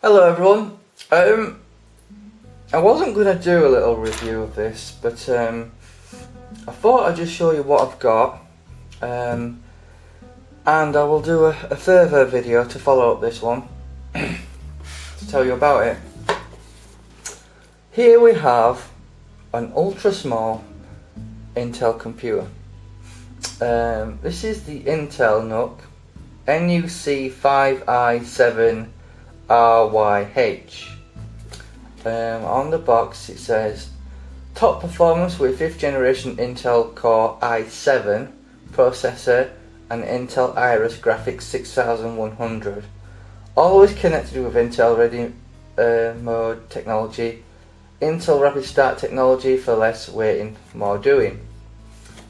Hello everyone. I wasn't going to do a little review of this, but I thought I'd just show you what I've got, and I will do a further video to follow up this one to tell you about it. Here we have an ultra small Intel computer. This is the Intel NUC NUC5i7RYH. On the box it says top performance with 5th generation Intel Core i7 processor and Intel Iris Graphics 6100. Always connected with Intel Ready Mode technology. Intel Rapid Start technology for less waiting, more doing.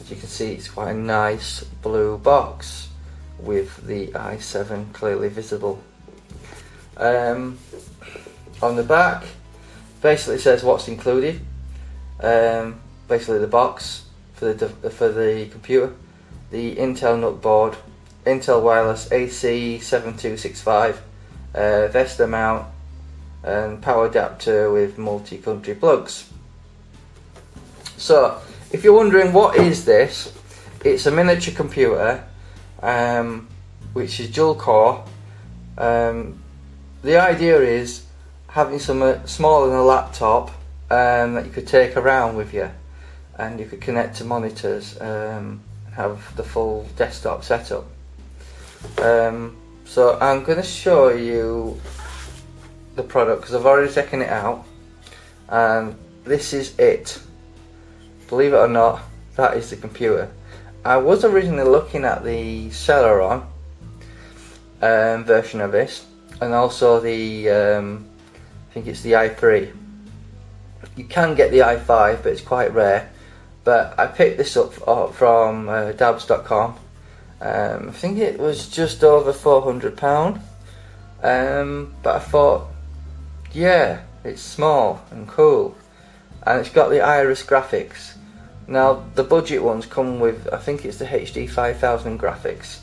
As you can see, it's quite a nice blue box with the i7 clearly visible. On the back, basically says what's included. Basically the box for the computer, the Intel NUC board, Intel wireless AC7265, Vesta mount, and power adapter with multi-country plugs. So, if you're wondering what is this, it's a miniature computer, which is dual core. The idea is having something smaller than a laptop that you could take around with you, and you could connect to monitors and have the full desktop setup. So I'm going to show you the product because I've already taken it out, and this is it. Believe it or not, that is the computer. I was originally looking at the Celeron version of this, and also the I think it's the i3. You can get the i5, but it's quite rare. But I picked this up from dabs.com. I think it was just over £400. But I thought, yeah, it's small and cool, and it's got the Iris graphics. Now the budget ones come with, I think it's the HD 5000 graphics.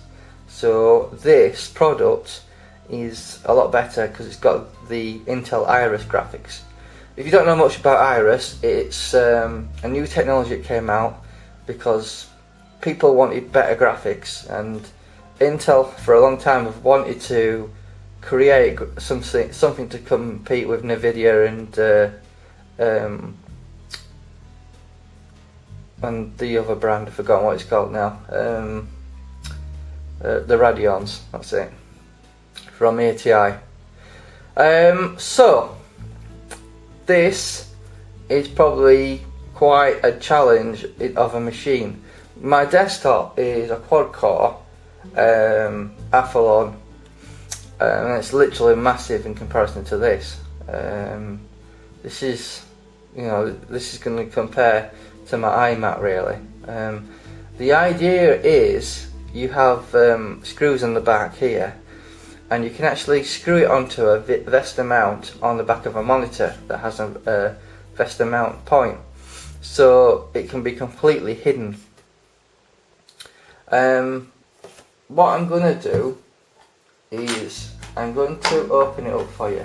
So this product is a lot better because it's got the Intel Iris graphics. If you don't know much about Iris, it's a new technology that came out because people wanted better graphics, and Intel for a long time have wanted to create something to compete with Nvidia and the other brand, I've forgotten what it's called now. The Radeons, that's it, from ATI. So this is probably quite a challenge of a machine. My desktop is a quad core Athlon, and it's literally massive in comparison to this. This is going to compare to my iMac really. The idea is you have screws on the back here, and you can actually screw it onto a Vesta mount on the back of a monitor that has a Vesta mount point, so it can be completely hidden. What I'm going to do is I'm going to open it up for you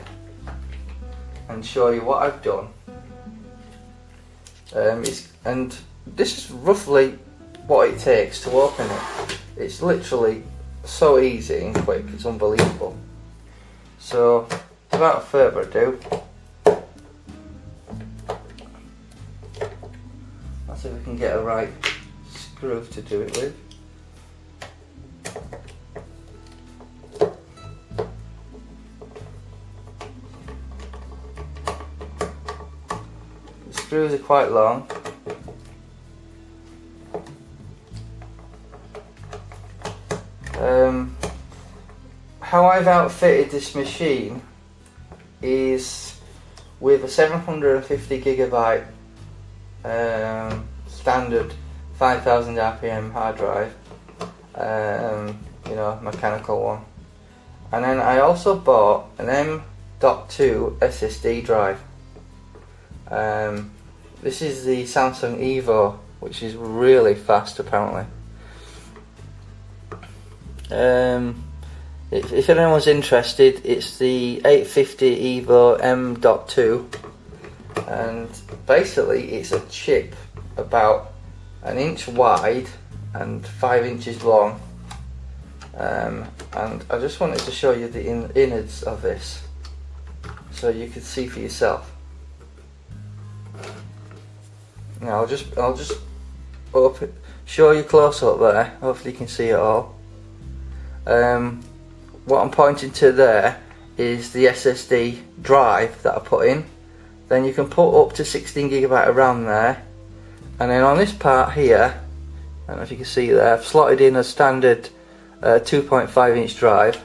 and show you what I've done. And this is roughly what it takes to open it. It's literally so easy and quick, it's unbelievable. So without further ado, let's see if we can get a right screw to do it with. The screws are quite long. How I've outfitted this machine is with a 750 gigabyte standard 5000 RPM hard drive, mechanical one, and then I also bought an M.2 SSD drive. This is the Samsung Evo, which is really fast apparently. If anyone's interested, it's the 850 Evo M.2, and basically it's a chip about an inch wide and 5 inches long, and I just wanted to show you the innards of this so you could see for yourself. Now I'll just show you close up there. Hopefully you can see it all. What I'm pointing to there is the SSD drive that I put in. Then you can put up to 16GB of RAM there, and then on this part here, I don't know if you can see there, I've slotted in a standard 2.5 inch drive.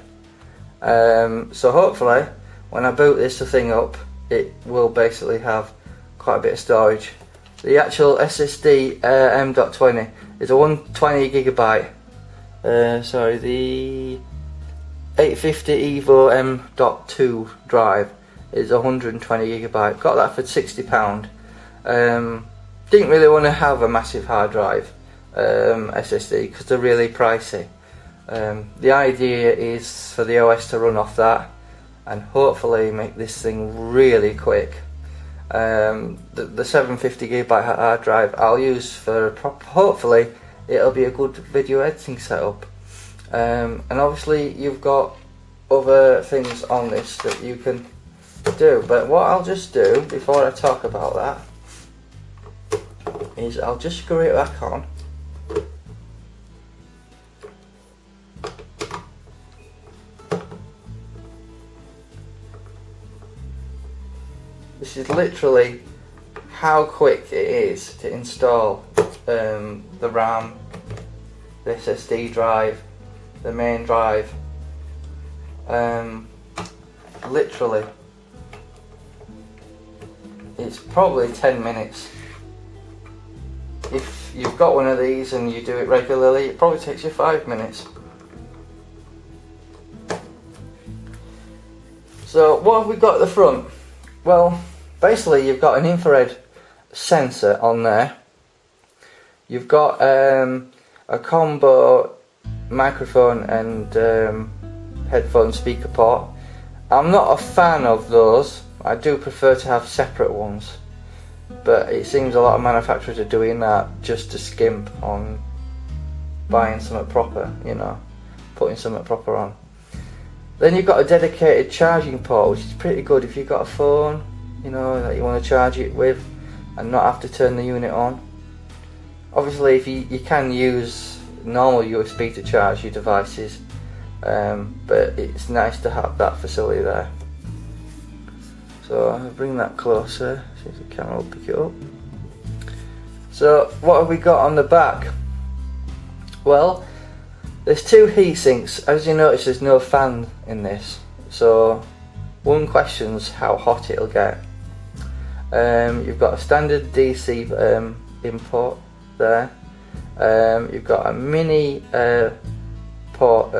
So hopefully when I boot this thing up, it will basically have quite a bit of storage. The actual SSD M.20 is a 120GB. Sorry, the 850 Evo M.2 drive is 120GB. Got that for £60. Didn't really want to have a massive hard drive SSD because they're really pricey. The idea is for the OS to run off that and hopefully make this thing really quick. The 750GB hard drive I'll use for hopefully it'll be a good video editing setup. And obviously you've got other things on this that you can do, but what I'll just do before I talk about that is I'll just screw it back on. This is literally how quick it is to install the RAM, the SSD drive, the main drive. Literally, it's probably 10 minutes. If you've got one of these and you do it regularly, it probably takes you 5 minutes. So what have we got at the front? Well, basically you've got an infrared sensor on there. You've got a combo microphone and headphone speaker port. I'm not a fan of those. I do prefer to have separate ones, but it seems a lot of manufacturers are doing that just to skimp on buying something proper, you know, putting something proper on. Then you've got a dedicated charging port, which is pretty good if you've got a phone, you know, that you want to charge it with and not have to turn the unit on. Obviously if you can use normal USB to charge your devices, but it's nice to have that facility there. So I'll bring that closer, see if the camera will pick it up. So what have we got on the back? Well, there's two heat sinks. As you notice, there's no fan in this, so one questions how hot it'll get. You've got a standard DC input there. You've got a mini port,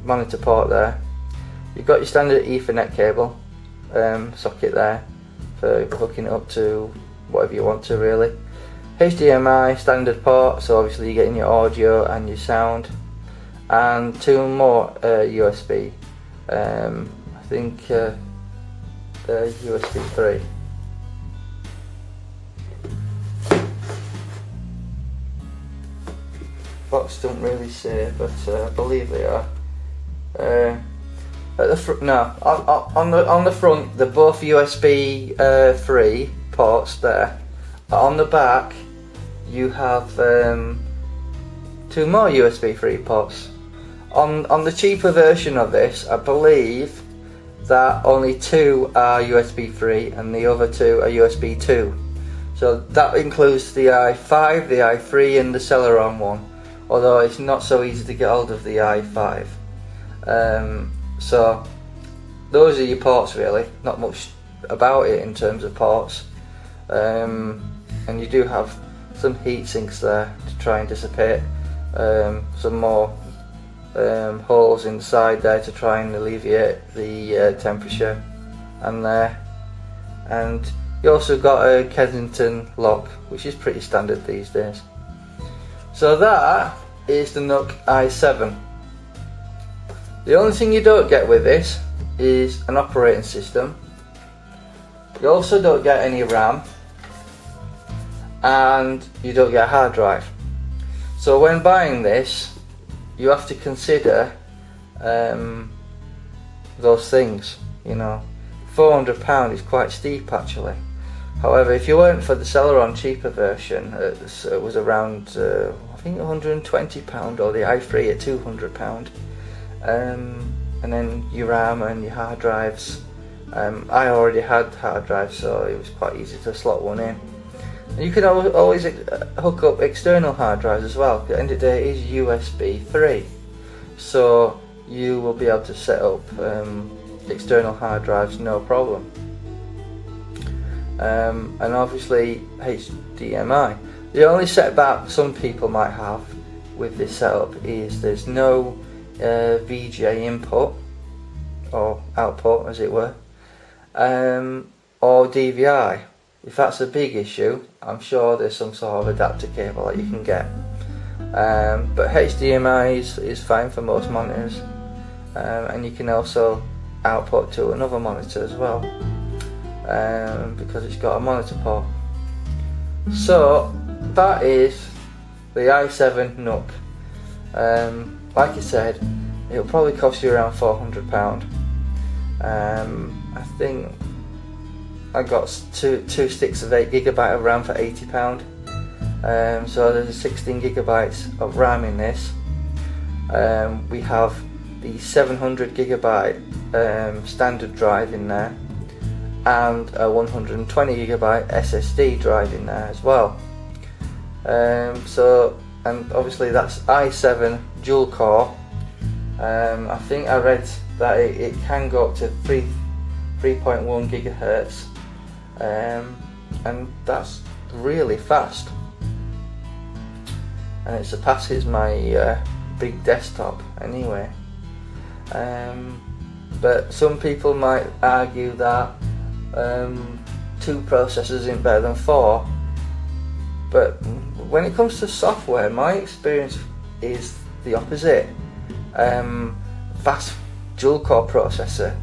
monitor port there. You've got your standard Ethernet cable socket there for hooking it up to whatever you want to really. HDMI standard port, so obviously you're getting your audio and your sound, and two more USB. I think USB 3. Box don't really say, but I believe they are. At the front, no, on the front, they're both USB 3 ports there. On the back, you have two more USB 3 ports. On the cheaper version of this, I believe that only two are USB 3 and the other two are USB 2. So that includes the i5, the i3 and the Celeron one, although it's not so easy to get hold of the i5. So those are your ports really, not much about it in terms of ports. And you do have some heat sinks there to try and dissipate some more holes inside there to try and alleviate the temperature and there. And you also got a Kensington lock, which is pretty standard these days. So that is the NUC i7. The only thing you don't get with this is an operating system. You also don't get any RAM, and you don't get a hard drive. So when buying this, you have to consider those things. You know, £400 is quite steep actually. However, if you went for the Celeron cheaper version, it was around I think £120, or the i3 at £200. And then your RAM and your hard drives. I already had hard drives, so it was quite easy to slot one in. And you can always hook up external hard drives as well. At the end of the day, it is USB 3, so you will be able to set up external hard drives no problem. And obviously HDMI. The only setback some people might have with this setup is there's no VGA input or output, as it were, or DVI. If that's a big issue, I'm sure there's some sort of adapter cable that you can get. But HDMI is fine for most monitors, and you can also output to another monitor as well, because it's got a monitor port. So that is the i7 NUC. Like I said, it'll probably cost you around £400. I think I got two sticks of 8GB of RAM for £80. So there's 16 gigabytes of RAM in this. We have the 700GB standard drive in there, and a 120GB SSD drive in there as well. And obviously that's i7 dual core. I think I read that it can go up to 3.1 gigahertz, and that's really fast, and it surpasses my big desktop anyway. But some people might argue that 2 processors isn't better than 4, but when it comes to software, my experience is the opposite. Fast dual core processor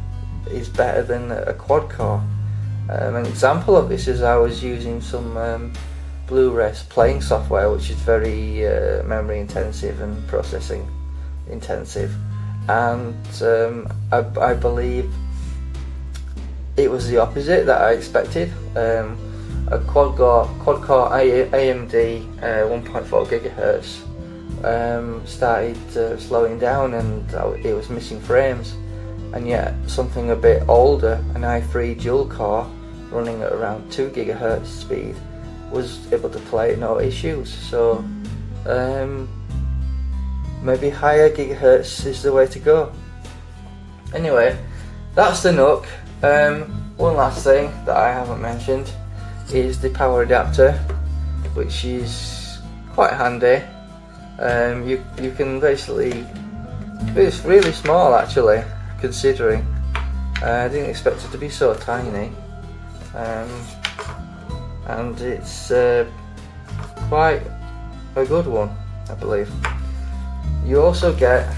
is better than a quad core. An example of this is I was using some Blu-ray playing software, which is very memory intensive and processing intensive, and I believe it was the opposite that I expected. A quad core AMD 1.4 gigahertz started slowing down, and it was missing frames, and yet something a bit older, an i3 dual core running at around 2 gigahertz speed, was able to play no issues. So maybe higher gigahertz is the way to go. Anyway, that's the NUC. One last thing that I haven't mentioned is the power adapter, which is quite handy. You can basically, it's really small actually, considering I didn't expect it to be so tiny, and it's quite a good one, I believe. You also get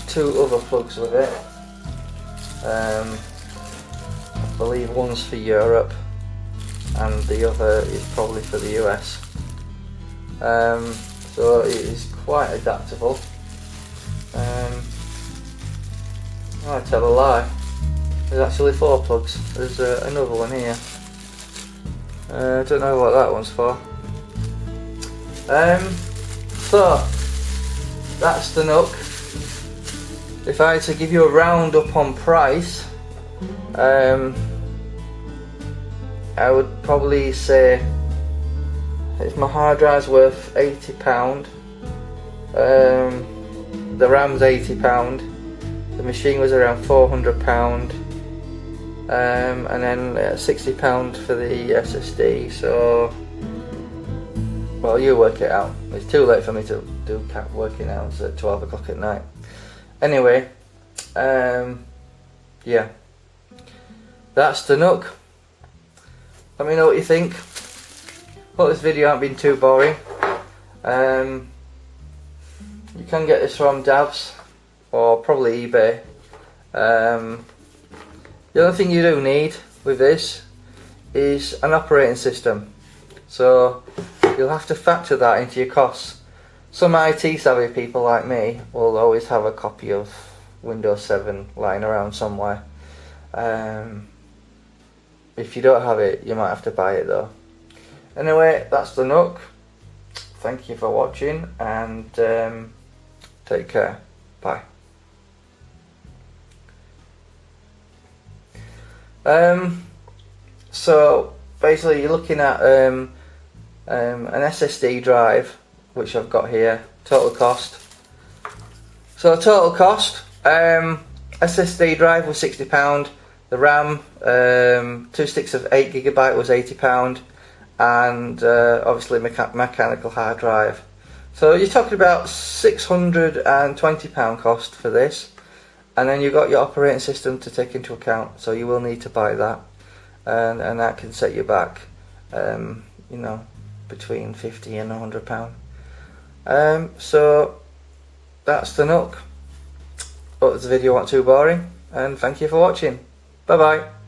2 other plugs with it. I believe one's for Europe and the other is probably for the US. So it is quite adaptable. I tell a lie, there's actually 4 plugs. There's another one here. I don't know what that one's for. So that's the NUC. If I had to give you a round up on price, I would probably say if my hard drive's worth £80, the RAM's £80, the machine was around £400, and then £60 for the SSD. So, well, you work it out. It's too late for me to do working out. It's at 12 o'clock at night. Anyway, yeah, that's the NUC. Let me know what you think. Hope this video hasn't been too boring. You can get this from Dabs. or probably eBay. The only thing you do need with this is an operating system, so you'll have to factor that into your costs. Some IT savvy people like me will always have a copy of Windows 7 lying around somewhere. If you don't have it, you might have to buy it though. Anyway, that's the Nook. Thank you for watching, and take care. Bye. So basically you're looking at an SSD drive, which I've got here. Total cost. So total cost, SSD drive was £60. The RAM, 2 sticks of 8GB was £80, and obviously mechanical hard drive. So you're talking about £620 cost for this, and then you've got your operating system to take into account. So you will need to buy that, and that can set you back, you know, between £50 and £100. So that's the Nook. Hope the video wasn't too boring, and thank you for watching. Bye bye.